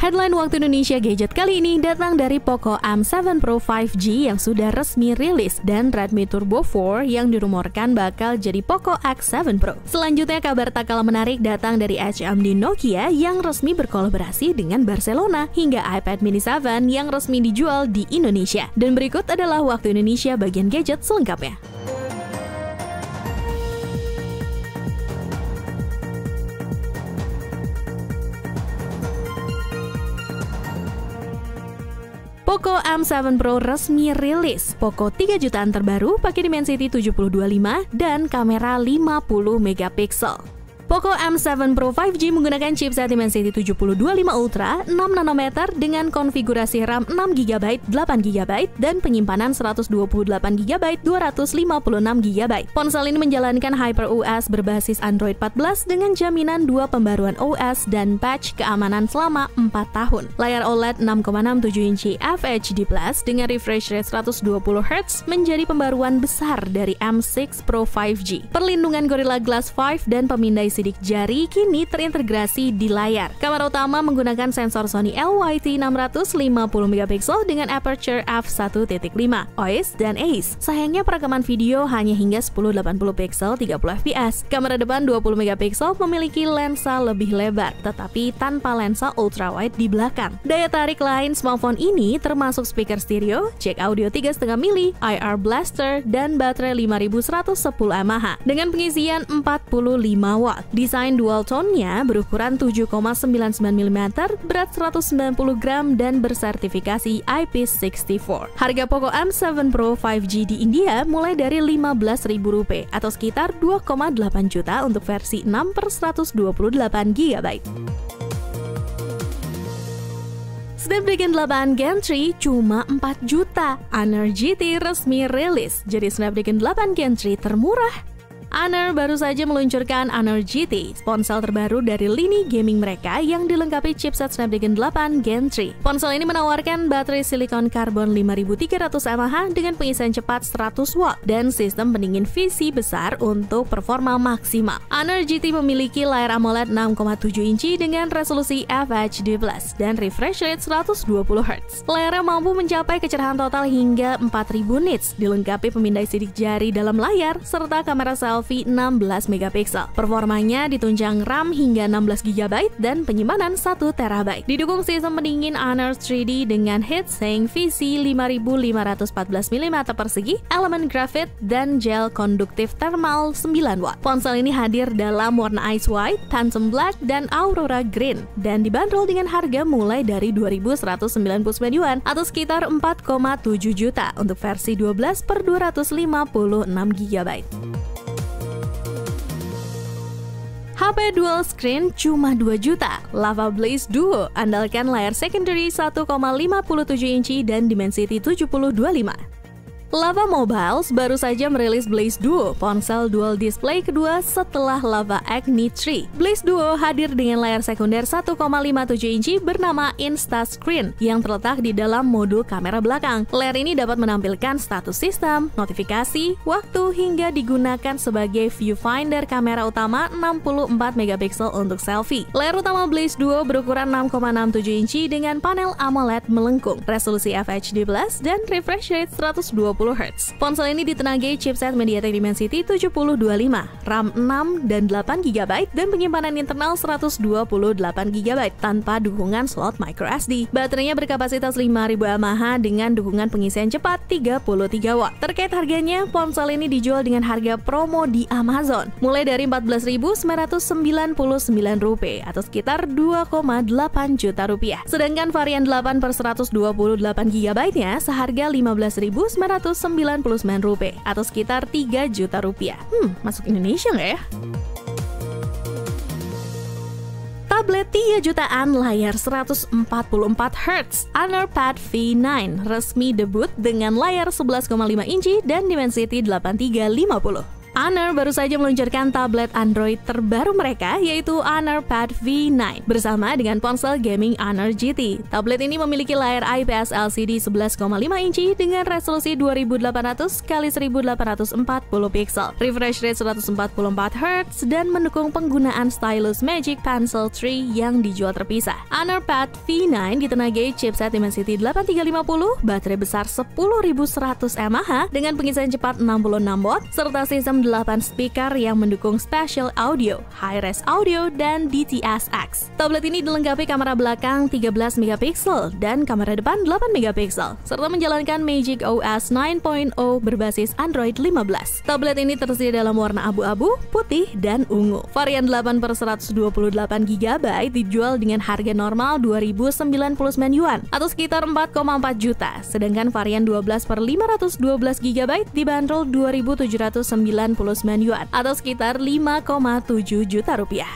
Headline Waktu Indonesia Gadget kali ini datang dari Poco M7 Pro 5G yang sudah resmi rilis dan Redmi Turbo 4 yang dirumorkan bakal jadi Poco X7 Pro. Selanjutnya kabar tak kalah menarik datang dari HMD Nokia yang resmi berkolaborasi dengan Barcelona hingga iPad Mini 7 yang resmi dijual di Indonesia. Dan berikut adalah Waktu Indonesia bagian gadget selengkapnya. Poco M7 Pro resmi rilis. Poco 3 jutaan terbaru pakai Dimensity 7025 dan kamera 50 megapiksel. Poco M7 Pro 5G menggunakan chipset Dimensity 7025 Ultra 6 nanometer dengan konfigurasi RAM 6GB, 8GB, dan penyimpanan 128GB, 256GB. Ponsel ini menjalankan HyperOS berbasis Android 14 dengan jaminan 2 pembaruan OS dan patch keamanan selama 4 tahun. Layar OLED 6,67 inci FHD+ dengan refresh rate 120Hz menjadi pembaruan besar dari M6 Pro 5G. Perlindungan Gorilla Glass 5 dan pemindai sidik jari kini terintegrasi di layar. Kamera utama menggunakan sensor Sony LYT650MP dengan aperture f1.5, OIS dan ACE. Sayangnya perekaman video hanya hingga 1080p 30fps. Kamera depan 20MP memiliki lensa lebih lebar, tetapi tanpa lensa ultrawide di belakang. Daya tarik lain smartphone ini termasuk speaker stereo, jack audio 3,5 mm, IR blaster, dan baterai 5110 mAh dengan pengisian 45 watt. Desain dual tone-nya berukuran 7,99 mm, berat 190 gram, dan bersertifikasi IP64. Harga Poco M7 Pro 5G di India mulai dari Rp15.000 atau sekitar 2,8 juta untuk versi 6/128GB. Snapdragon 8 Gen 3 cuma 4 juta. Honor GT resmi rilis, jadi Snapdragon 8 Gen 3 termurah. Honor baru saja meluncurkan Honor GT, ponsel terbaru dari lini gaming mereka yang dilengkapi chipset Snapdragon 8 Gen 3. Ponsel ini menawarkan baterai silikon karbon 5300 mAh dengan pengisian cepat 100 watt dan sistem pendingin VC besar untuk performa maksimal. Honor GT memiliki layar AMOLED 6,7 inci dengan resolusi FHD+ dan refresh rate 120Hz. Layarnya mampu mencapai kecerahan total hingga 4000 nits, dilengkapi pemindai sidik jari dalam layar serta kamera selfie 16MP. Performanya ditunjang RAM hingga 16GB dan penyimpanan 1TB. Didukung sistem pendingin Honor 3D dengan heatsink VC 5514mm persegi, elemen grafit, dan gel konduktif thermal 9W. Ponsel ini hadir dalam warna Ice White, Phantom Black, dan Aurora Green dan dibanderol dengan harga mulai dari Rp2.199 atau sekitar 4,7 juta untuk versi 12/256GB. HP dual screen cuma 2 juta. Lava Blaze Duo andalkan layar secondary 1,57 inci dan Dimensity 7025. Lava Mobiles baru saja merilis Blaze Duo, ponsel dual display kedua setelah Lava Agni 3. Blaze Duo hadir dengan layar sekunder 1,57 inci bernama Insta Screen yang terletak di dalam modul kamera belakang. Layar ini dapat menampilkan status sistem, notifikasi, waktu, hingga digunakan sebagai viewfinder kamera utama 64MP untuk selfie. Layar utama Blaze Duo berukuran 6,67 inci dengan panel AMOLED melengkung, resolusi FHD+, dan refresh rate 120Hz. Ponsel ini ditenagai chipset MediaTek Dimensity 7025, RAM 6 dan 8GB, dan penyimpanan internal 128GB tanpa dukungan slot microSD. Baterainya berkapasitas 5000 mAh dengan dukungan pengisian cepat 33W. Terkait harganya, ponsel ini dijual dengan harga promo di Amazon mulai dari Rp14.999 atau sekitar 2,8 juta rupiah. Sedangkan varian 8/128GB-nya seharga Rp15.999 atau sekitar 3 juta rupiah. Masuk Indonesia nggak ya? Tablet 3 jutaan layar 144Hz, Honor Pad V9 resmi debut dengan layar 11,5 inci dan Dimensity 8350. Honor baru saja meluncurkan tablet Android terbaru mereka, yaitu Honor Pad V9 bersama dengan ponsel gaming Honor GT. Tablet ini memiliki layar IPS LCD 11,5 inci dengan resolusi 2800x1840 pixel, refresh rate 144 Hz, dan mendukung penggunaan stylus Magic Pencil 3 yang dijual terpisah. Honor Pad V9 ditenagai chipset Dimensity 8350, baterai besar 10.100 mAh dengan pengisian cepat 66 watt, serta sistem 8 speaker yang mendukung spatial audio, high-res audio, dan DTS:X. Tablet ini dilengkapi kamera belakang 13 megapiksel dan kamera depan 8 megapiksel, serta menjalankan Magic OS 9.0 berbasis Android 15. Tablet ini tersedia dalam warna abu-abu, putih, dan ungu. Varian 8/128 GB dijual dengan harga normal 2.099 yuan atau sekitar 4,4 juta, sedangkan varian 12/512 GB dibanderol 2.799 yuan atau sekitar 5,7 juta rupiah.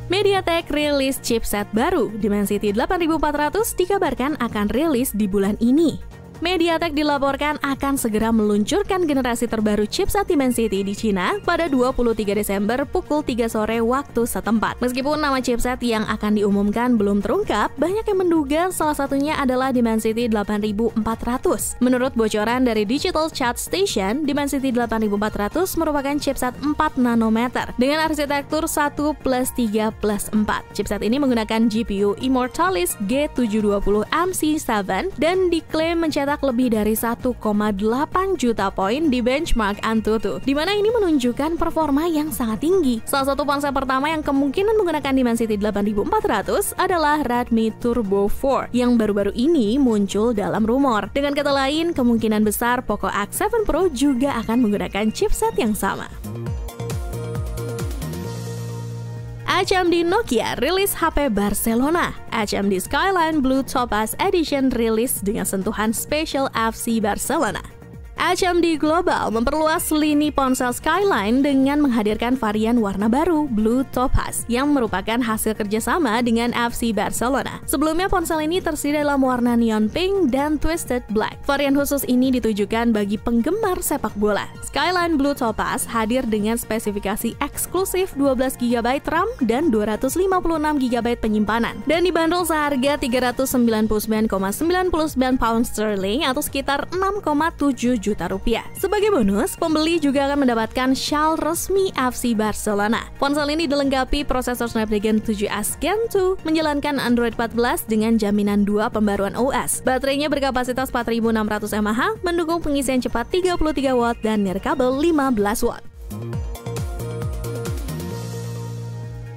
MediaTek rilis chipset baru, Dimensity 8400 dikabarkan akan rilis di bulan ini. MediaTek dilaporkan akan segera meluncurkan generasi terbaru chipset Dimensity di Cina pada 23 Desember pukul 3 sore waktu setempat. Meskipun nama chipset yang akan diumumkan belum terungkap, banyak yang menduga salah satunya adalah Dimensity 8400. Menurut bocoran dari Digital Chat Station, Dimensity 8400 merupakan chipset 4 nanometer dengan arsitektur 1+3+4. Chipset ini menggunakan GPU Immortalis G720MC7 dan diklaim mencetak lebih dari 1,8 juta poin di benchmark Antutu, di mana ini menunjukkan performa yang sangat tinggi. Salah satu ponsel pertama yang kemungkinan menggunakan Dimensity 8400 adalah Redmi Turbo 4 yang baru-baru ini muncul dalam rumor. Dengan kata lain, kemungkinan besar Poco X7 Pro juga akan menggunakan chipset yang sama. HMD Nokia rilis HP Barcelona. HMD Skyline Blue Topaz Edition rilis dengan sentuhan Special FC Barcelona. HMD Global memperluas lini ponsel Skyline dengan menghadirkan varian warna baru Blue Topaz yang merupakan hasil kerjasama dengan FC Barcelona. Sebelumnya ponsel ini tersedia dalam warna neon pink dan twisted black. Varian khusus ini ditujukan bagi penggemar sepak bola. Skyline Blue Topaz hadir dengan spesifikasi eksklusif 12 GB RAM dan 256 GB penyimpanan dan dibanderol seharga 399,99 pound sterling atau sekitar 6,7 juta rupiah. Sebagai bonus, pembeli juga akan mendapatkan shawl resmi FC Barcelona. Ponsel ini dilengkapi prosesor Snapdragon 7S Gen 2, menjalankan Android 14 dengan jaminan 2 pembaruan OS. Baterainya berkapasitas 4.600 mAh, mendukung pengisian cepat 33 watt dan nirkabel 15 watt.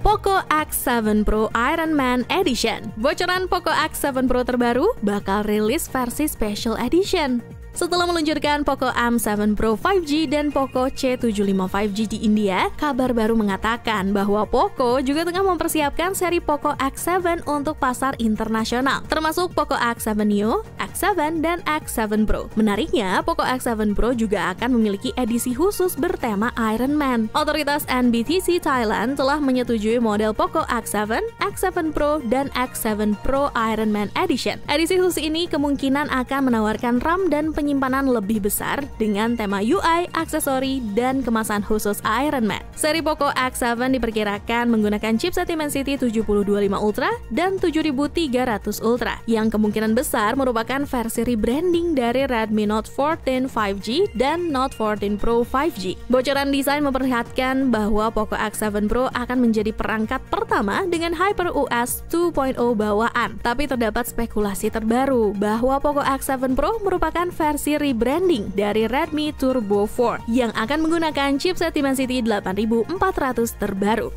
Poco X7 Pro Iron Man Edition. Bocoran Poco X7 Pro terbaru bakal rilis versi Special Edition. Setelah meluncurkan Poco M7 Pro 5G dan Poco C75 5G di India, kabar baru mengatakan bahwa Poco juga tengah mempersiapkan seri Poco X7 untuk pasar internasional, termasuk Poco X7 Neo, X7, dan X7 Pro. Menariknya, Poco X7 Pro juga akan memiliki edisi khusus bertema Iron Man. Otoritas NBTC Thailand telah menyetujui model Poco X7, X7 Pro, dan X7 Pro Iron Man Edition. Edisi khusus ini kemungkinan akan menawarkan RAM dan penyimpanan lebih besar dengan tema UI, aksesori, dan kemasan khusus Iron Man. Seri Poco X7 diperkirakan menggunakan chipset Dimensity 7025 Ultra dan 7300 Ultra, yang kemungkinan besar merupakan versi rebranding dari Redmi Note 14 5G dan Note 14 Pro 5G. Bocoran desain memperlihatkan bahwa Poco X7 Pro akan menjadi perangkat pertama dengan HyperOS 2.0 bawaan, tapi terdapat spekulasi terbaru bahwa Poco X7 Pro merupakan versi rebranding dari Redmi Turbo 4 yang akan menggunakan chipset Dimensity 8400 terbaru.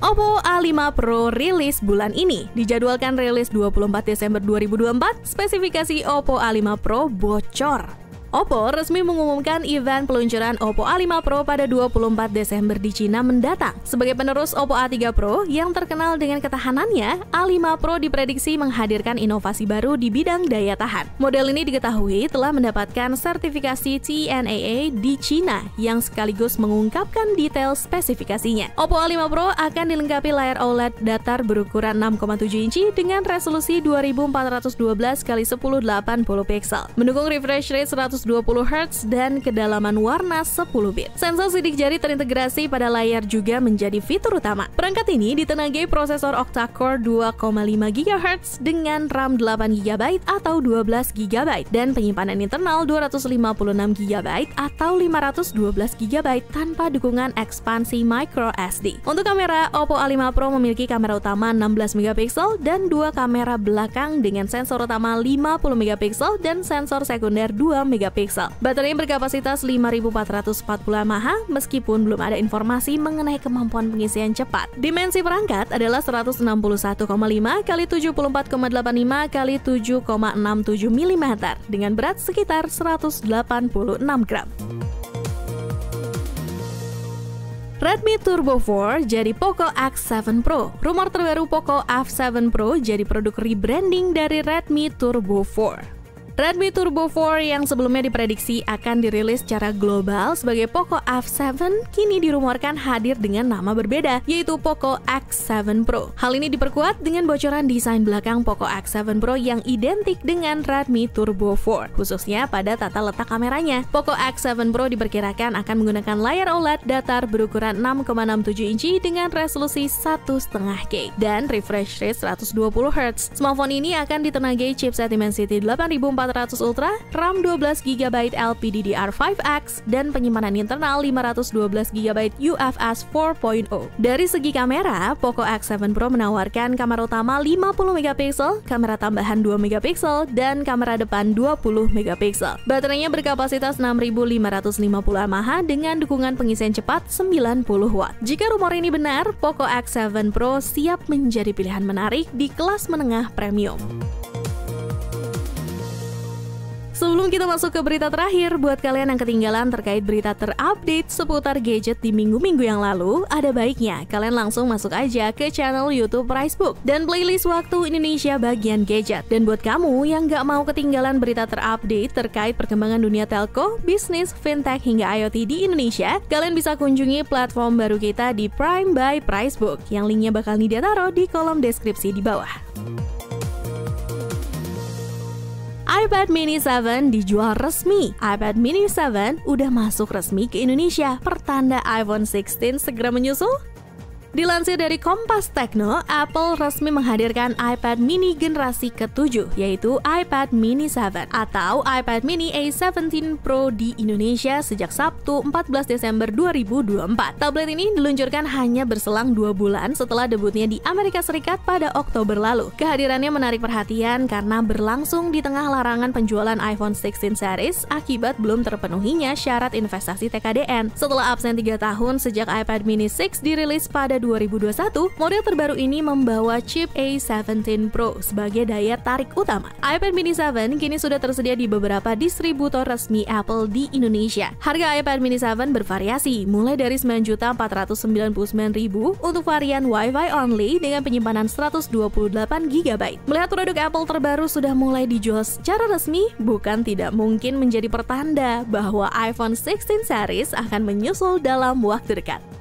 Oppo A5 Pro rilis bulan ini. Dijadwalkan rilis 24 Desember 2024, spesifikasi Oppo A5 Pro bocor. Oppo resmi mengumumkan event peluncuran Oppo A5 Pro pada 24 Desember di Cina mendatang. Sebagai penerus Oppo A3 Pro yang terkenal dengan ketahanannya, A5 Pro diprediksi menghadirkan inovasi baru di bidang daya tahan. Model ini diketahui telah mendapatkan sertifikasi TNAA di Cina yang sekaligus mengungkapkan detail spesifikasinya. Oppo A5 Pro akan dilengkapi layar OLED datar berukuran 6,7 inci dengan resolusi 2412 x 1080 pixel. Mendukung refresh rate 120 Hz dan kedalaman warna 10 bit. Sensor sidik jari terintegrasi pada layar juga menjadi fitur utama. Perangkat ini ditenagai prosesor octa-core 2,5 GHz dengan RAM 8 GB atau 12 GB dan penyimpanan internal 256 GB atau 512 GB tanpa dukungan ekspansi micro SD. Untuk kamera, Oppo A5 Pro memiliki kamera utama 16 MP dan dua kamera belakang dengan sensor utama 50 MP dan sensor sekunder 2 MP. Baterai berkapasitas 5440 mAh meskipun belum ada informasi mengenai kemampuan pengisian cepat. Dimensi perangkat adalah 161,5 x 74,85 x 7,67 mm dengan berat sekitar 186 gram. Redmi Turbo 4 jadi Poco X7 Pro. Rumor terbaru Poco F7 Pro jadi produk rebranding dari Redmi Turbo 4. Redmi Turbo 4 yang sebelumnya diprediksi akan dirilis secara global sebagai Poco F7 kini dirumorkan hadir dengan nama berbeda, yaitu Poco X7 Pro. Hal ini diperkuat dengan bocoran desain belakang Poco X7 Pro yang identik dengan Redmi Turbo 4, khususnya pada tata letak kameranya. Poco X7 Pro diperkirakan akan menggunakan layar OLED datar berukuran 6,67 inci dengan resolusi 1,5K dan refresh rate 120 Hz. Smartphone ini akan ditenagai chipset Dimensity 8400 Ultra, RAM 12 GB LPDDR5X, dan penyimpanan internal 512 GB UFS 4.0. Dari segi kamera, Poco X7 Pro menawarkan kamera utama 50 MP, kamera tambahan 2 MP, dan kamera depan 20 MP. Baterainya berkapasitas 6550 mAh dengan dukungan pengisian cepat 90 Watt. Jika rumor ini benar, Poco X7 Pro siap menjadi pilihan menarik di kelas menengah premium. Sebelum kita masuk ke berita terakhir, buat kalian yang ketinggalan terkait berita terupdate seputar gadget di minggu-minggu yang lalu, ada baiknya kalian langsung masuk aja ke channel YouTube Pricebook dan playlist Waktu Indonesia bagian gadget. Dan buat kamu yang nggak mau ketinggalan berita terupdate terkait perkembangan dunia telco, bisnis, fintech, hingga IoT di Indonesia, kalian bisa kunjungi platform baru kita di Prime by Pricebook, yang linknya bakal Nidia taruh di kolom deskripsi di bawah. iPad Mini 7 dijual resmi. iPad Mini 7 udah masuk resmi ke Indonesia. Pertanda iPhone 16 segera menyusul? Dilansir dari Kompas Tekno, Apple resmi menghadirkan iPad mini generasi ke-7, yaitu iPad Mini 7 atau iPad Mini A17 Pro di Indonesia sejak Sabtu 14 Desember 2024. Tablet ini diluncurkan hanya berselang 2 bulan setelah debutnya di Amerika Serikat pada Oktober lalu. Kehadirannya menarik perhatian karena berlangsung di tengah larangan penjualan iPhone 16 series akibat belum terpenuhinya syarat investasi TKDN. Setelah absen 3 tahun sejak iPad Mini 6 dirilis pada 2021, model terbaru ini membawa chip A17 Pro sebagai daya tarik utama. iPad Mini 7 kini sudah tersedia di beberapa distributor resmi Apple di Indonesia. Harga iPad Mini 7 bervariasi, mulai dari Rp9.499.000 untuk varian Wi-Fi only dengan penyimpanan 128 GB. Melihat produk Apple terbaru sudah mulai dijual secara resmi, bukan tidak mungkin menjadi pertanda bahwa iPhone 16 series akan menyusul dalam waktu dekat.